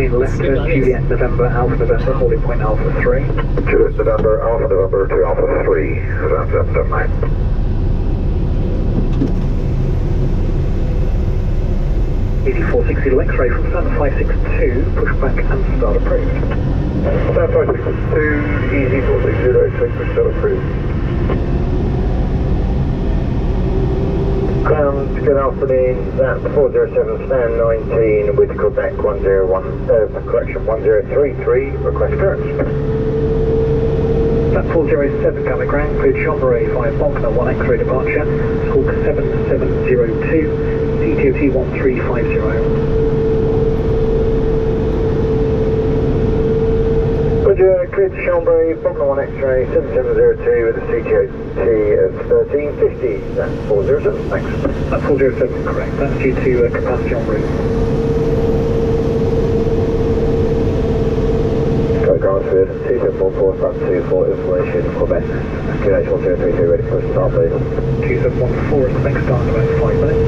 remain left turn, Juliet November, Alpha November, holding point Alpha 3. Juliet November, Alpha November to Alpha 3, around 779. .8460 X-ray from Sun 562, pushback and start approved. San 562, easy 460, expect start approved. Ground, good afternoon, that 407 Stan 19 with Quebec 133, request clearance. That 407 Gamma Ground, cleared Chambray 5 Bogner 1 X-ray departure, squawk 7702, TTOT 1350. Roger, cleared to Chambray, Bogner 1 X-ray 7702 with a CTOT of 1350, that's 407, thanks. That 407 correct, that's due to capacity en route. Granted, 2714, front 24, information, Quebec, QH 1033, ready for start, please. 2714 is the next start in about 5 minutes.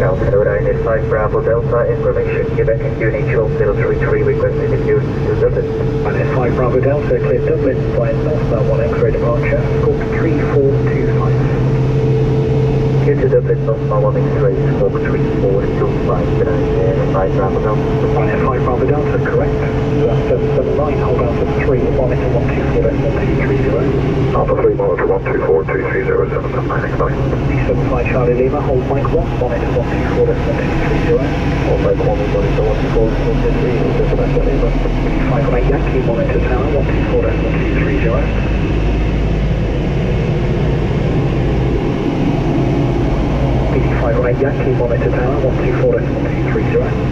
Alpha 09 5 Bravo Delta, information, Quebec and QH 033, requesting if you're Dublin. And 5 Bravo Delta, cleared Dublin, flying northbound 1 X-ray departure, squawk 3425. Here to Dublin, northbound 1 X-ray, squawk 3425, good idea, 5 Bravo Delta. Right, 5 Bravo Delta, correct. So that's 779, hold Alpha 3, monitor 124.1230. Alpha 3, monitor 124.230, 779, next line. 75 Charlie Lima, hold mic 1, monitor 124.1230. Hold mic 1, monitor 124.230, 779, Lima. 58 Yankee, monitor tower 124.1230. 85 Yankee, monitor tower 124.1230.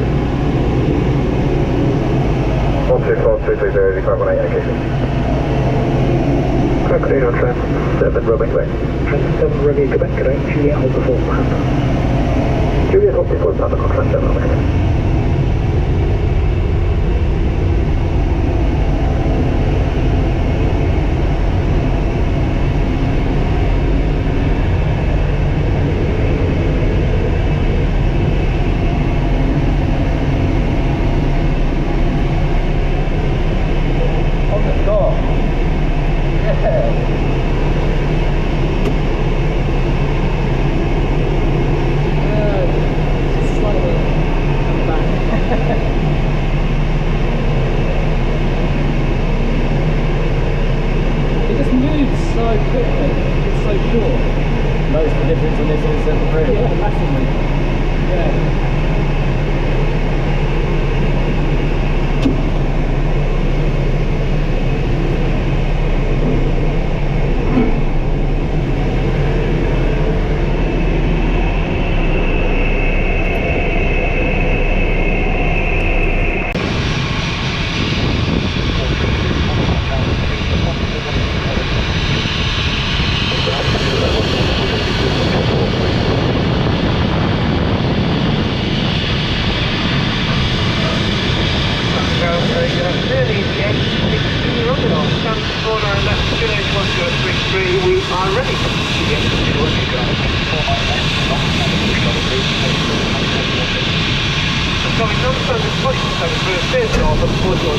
124.230, 85 Yankee. Crocodile Trent 7 Romeo Quebec. Trent 7 Romeo Quebec, good day. Juliet, hold before Panda. Juliet, hold before Panda, Trent 7 Romeo Quebec. Notice the difference on this and the Trepel. Yeah, massively. Yeah. We are ready to get to the Going north, so the 47 for a third of the Portugal